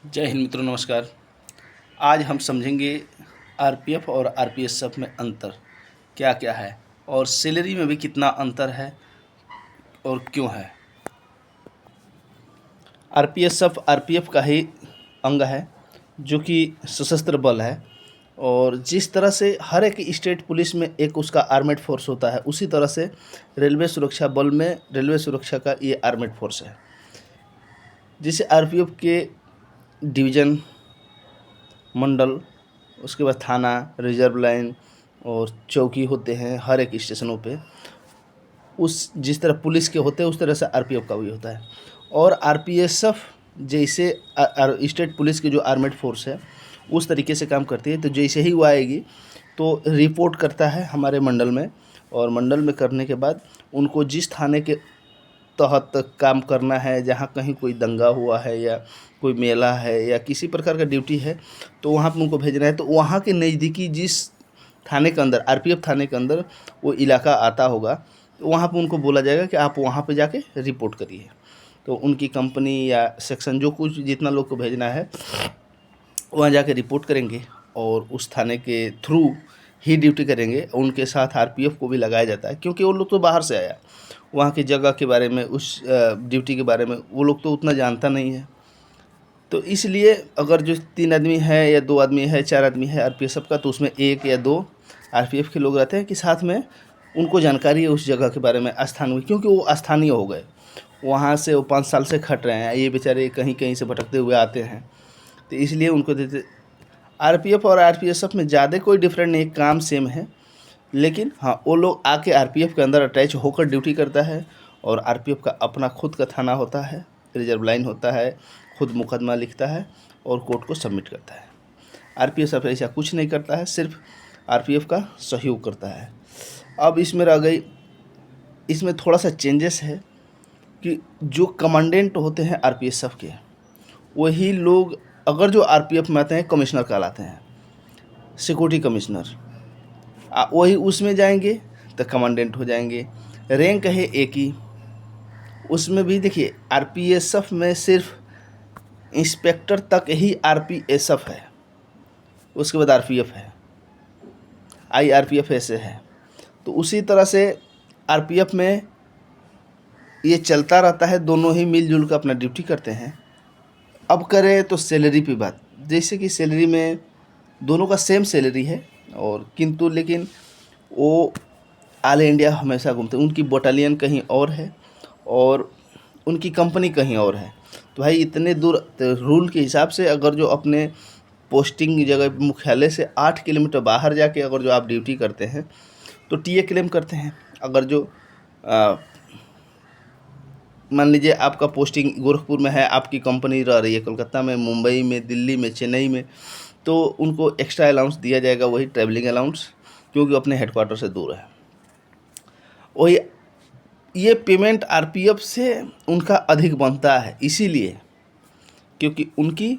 जय हिंद मित्रों, नमस्कार। आज हम समझेंगे आरपीएफ और आरपीएसएफ में अंतर क्या क्या है और सैलरी में भी कितना अंतर है और क्यों है। आरपीएसएफ आरपीएफ का ही अंग है जो कि सशस्त्र बल है, और जिस तरह से हर एक स्टेट पुलिस में एक उसका आर्मेड फोर्स होता है, उसी तरह से रेलवे सुरक्षा बल में रेलवे सुरक्षा का ये आर्मेड फोर्स है। जिसे आरपीएफ के डिवीज़न, मंडल, उसके बाद थाना, रिजर्व लाइन और चौकी होते हैं हर एक स्टेशनों पे। उस जिस तरह पुलिस के होते हैं उस तरह से आरपीएफ का भी होता है। और आरपीएसएफ जैसे स्टेट पुलिस की जो आर्मेड फोर्स है उस तरीके से काम करती है। तो जैसे ही वो आएगी तो रिपोर्ट करता है हमारे मंडल में, और मंडल में करने के बाद उनको जिस थाने के तहत काम करना है, जहाँ कहीं कोई दंगा हुआ है या कोई मेला है या किसी प्रकार का ड्यूटी है, तो वहाँ पर उनको भेजना है। तो वहाँ के नज़दीकी जिस थाने के अंदर, आरपीएफ थाने के अंदर वो इलाका आता होगा, तो वहाँ पर उनको बोला जाएगा कि आप वहाँ पे जाके रिपोर्ट करिए। तो उनकी कंपनी या सेक्शन जो कुछ जितना लोग को भेजना है वहाँ जाके रिपोर्ट करेंगे और उस थाने के थ्रू ही ड्यूटी करेंगे। उनके साथ आरपीएफ को भी लगाया जाता है, क्योंकि वो लोग तो बाहर से आया, वहाँ की जगह के बारे में, उस ड्यूटी के बारे में वो लोग तो उतना जानता नहीं है। तो इसलिए अगर जो 3 आदमी है या 2 आदमी है, 4 आदमी है आरपीएफ का, तो उसमें 1 या 2 आरपीएफ के लोग रहते हैं कि साथ में उनको जानकारी है उस जगह के बारे में, स्थान में, क्योंकि वो स्थानीय हो गए। वहाँ से वो 5 साल से खट रहे हैं, ये बेचारे कहीं कहीं से भटकते हुए आते हैं, तो इसलिए उनको देते। आरपीएफ और आरपीएसएफ में ज़्यादा कोई डिफरेंट नहीं, काम सेम है। लेकिन हाँ, वो लोग आके आरपीएफ के अंदर अटैच होकर ड्यूटी करता है, और आरपीएफ का अपना खुद का थाना होता है, रिजर्व लाइन होता है, खुद मुकदमा लिखता है और कोर्ट को सबमिट करता है। आरपीएसएफ ऐसा कुछ नहीं करता है, सिर्फ आरपीएफ का सहयोग करता है। अब इसमें रह गई, इसमें थोड़ा सा चेंजेस है कि जो कमांडेंट होते हैं आरपीएसएफ के, वही लोग अगर जो आरपीएफ में आते हैं कमिश्नर कहलाते हैं, सिक्योरिटी कमिश्नर। वही उसमें जाएंगे तो कमांडेंट हो जाएंगे। रैंक है एक ही। उसमें भी देखिए, आरपीएसएफ में सिर्फ इंस्पेक्टर तक ही आरपीएसएफ है, उसके बाद आरपीएफ है, आईआरपीएफ ऐसे है। तो उसी तरह से आरपीएफ में ये चलता रहता है, दोनों ही मिलजुल कर अपना ड्यूटी करते हैं। अब करें तो सैलरी पे बात, जैसे कि सैलरी में दोनों का सेम सैलरी है, और किंतु लेकिन वो ऑल इंडिया हमेशा घूमते हैं। उनकी बटालियन कहीं और है और उनकी कंपनी कहीं और है। तो भाई इतने दूर, तो रूल के हिसाब से अगर जो अपने पोस्टिंग जगह मुख्यालय से 8 किलोमीटर बाहर जाके अगर जो आप ड्यूटी करते हैं तो टीए क्लेम करते हैं। अगर जो मान लीजिए आपका पोस्टिंग गोरखपुर में है, आपकी कंपनी रह रही है कोलकाता में, मुंबई में, दिल्ली में, चेन्नई में, तो उनको एक्स्ट्रा अलाउंस दिया जाएगा, वही ट्रैवलिंग अलाउंस, क्योंकि अपने हेडक्वार्टर से दूर है। वही ये पेमेंट आरपीएफ से उनका अधिक बनता है, इसीलिए क्योंकि उनकी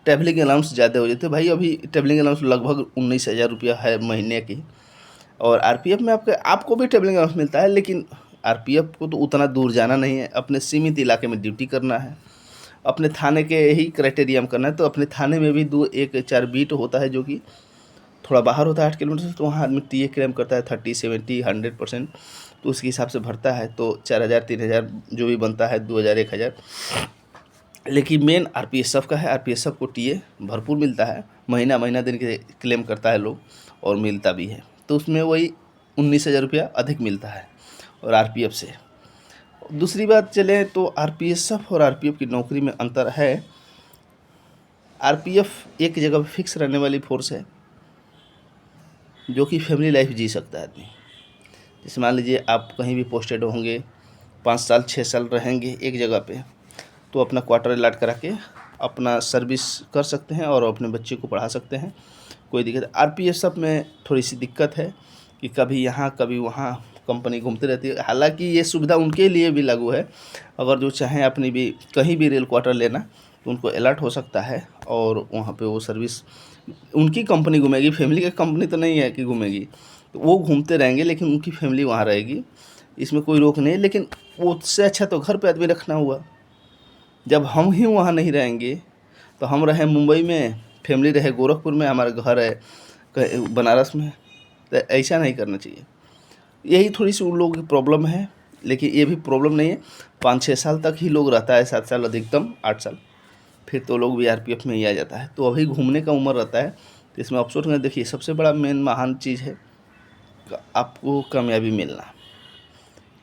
ट्रैवलिंग अलाउंस ज़्यादा हो जाते हैं। भाई अभी ट्रैवलिंग अलाउंस लगभग 19,000 रुपया है महीने की, और आरपीएफ में आपको भी ट्रैवलिंग अलाउंस मिलता है, लेकिन आरपीएफ को तो उतना दूर जाना नहीं है, अपने सीमित इलाके में ड्यूटी करना है, अपने थाने के ही क्राइटेरिया में करना है। तो अपने थाने में भी 2-1-4 बीट होता है जो कि थोड़ा बाहर होता है 8 किलोमीटर से, तो वहाँ आदमी टीए क्लेम करता है 30, 70, 100%, तो उसके हिसाब से भरता है। तो 4,000, 3,000 जो भी बनता है, 2,000, 1,000। लेकिन मेन आरपीएसएफ का है, आरपीएसएफ को टीए भरपूर मिलता है, महीना महीना दिन के क्लेम करता है लोग, और मिलता भी है। तो उसमें वही 19,000 रुपया अधिक मिलता है और आरपीएफ से। दूसरी बात चले तो आरपीएसएफ और आरपीएफ की नौकरी में अंतर है। आरपीएफ एक जगह पर फिक्स रहने वाली फोर्स है, जो कि फैमिली लाइफ जी सकता है आदमी। जैसे मान लीजिए आप कहीं भी पोस्टेड होंगे, 5 साल 6 साल रहेंगे एक जगह पे, तो अपना क्वार्टर अलॉट करा के अपना सर्विस कर सकते हैं और अपने बच्चे को पढ़ा सकते हैं, कोई दिक्कत। आरपीएफ में थोड़ी सी दिक्कत है कि कभी यहाँ कभी वहाँ कंपनी घूमती रहती है। हालांकि ये सुविधा उनके लिए भी लागू है, अगर जो चाहें अपनी भी कहीं भी रेल क्वार्टर लेना तो उनको अलर्ट हो सकता है, और वहाँ पे वो सर्विस उनकी कंपनी घूमेगी, फैमिली की कंपनी तो नहीं है कि घूमेगी। तो वो घूमते रहेंगे, लेकिन उनकी फैमिली वहाँ रहेगी, इसमें कोई रोक नहीं। लेकिन वो उससे अच्छा तो घर पे आदमी रखना हुआ। जब हम ही वहाँ नहीं रहेंगे तो हम रहे मुंबई में, फैमिली रहे गोरखपुर में, हमारा घर है बनारस में, तो ऐसा नहीं करना चाहिए। यही थोड़ी सी उन लोगों की प्रॉब्लम है, लेकिन ये भी प्रॉब्लम नहीं है। 5-6 साल तक ही लोग रहता है, 7 साल अधिकतम 8 साल, फिर तो लोग भी आरपीएफ में ही आ जाता है। तो अभी घूमने का उम्र रहता है, तो इसमें अफसोस में देखिए सबसे बड़ा मेन महान चीज़ है आपको कामयाबी मिलना,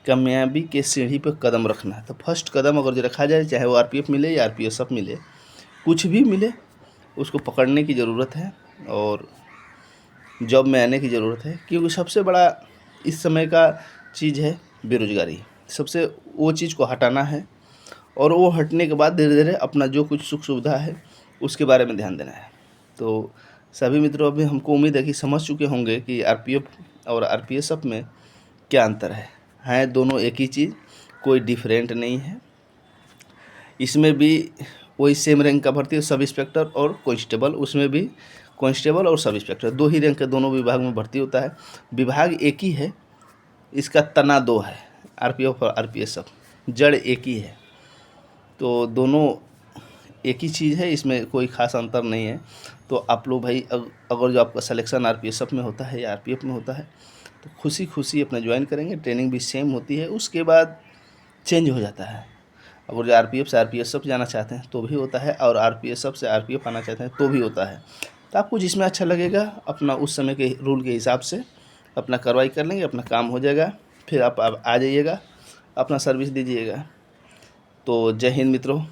कामयाबी के सीढ़ी पर कदम रखना। तो फर्स्ट कदम अगर जो रखा जाए, चाहे वो आरपीएफ मिले या आरपीएसएफ मिले, कुछ भी मिले, उसको पकड़ने की ज़रूरत है और जॉब में आने की ज़रूरत है। क्योंकि सबसे बड़ा इस समय का चीज़ है बेरोज़गारी। सबसे वो चीज़ को हटाना है और वो हटने के बाद धीरे धीरे अपना जो कुछ सुख सुविधा है उसके बारे में ध्यान देना है। तो सभी मित्रों, अभी हमको उम्मीद है कि समझ चुके होंगे कि आरपीएफ और आरपीएसएफ में क्या अंतर है दोनों एक ही चीज़, कोई डिफरेंट नहीं है। इसमें भी वही सेम रैंक का भर्ती है, सब इंस्पेक्टर और कांस्टेबल, उसमें भी कांस्टेबल और सब इंस्पेक्टर 2 ही रैंक के दोनों विभाग में भर्ती होता है। विभाग एक ही है, इसका तना 2 है, आरपीएफ और आरपीएसएफ, जड़ एक ही है। तो दोनों एक ही चीज़ है, इसमें कोई ख़ास अंतर नहीं है। तो आप लोग भाई अगर जो आपका सिलेक्शन आरपीएसएफ में होता है या आरपीएफ में होता है तो खुशी खुशी अपना ज्वाइन करेंगे। ट्रेनिंग भी सेम होती है, उसके बाद चेंज हो जाता है। अगर जो आरपीएफ से आरपीएसएफ जाना चाहते हैं तो भी होता है, और आरपीएसएफ से आरपीएफ आना चाहते हैं तो भी होता है। तो आपको जिसमें अच्छा लगेगा अपना उस समय के रूल के हिसाब से अपना कार्रवाई कर लेंगे, अपना काम हो जाएगा, फिर आप आ जाइएगा, अपना सर्विस दीजिएगा। तो जय हिंद मित्रों।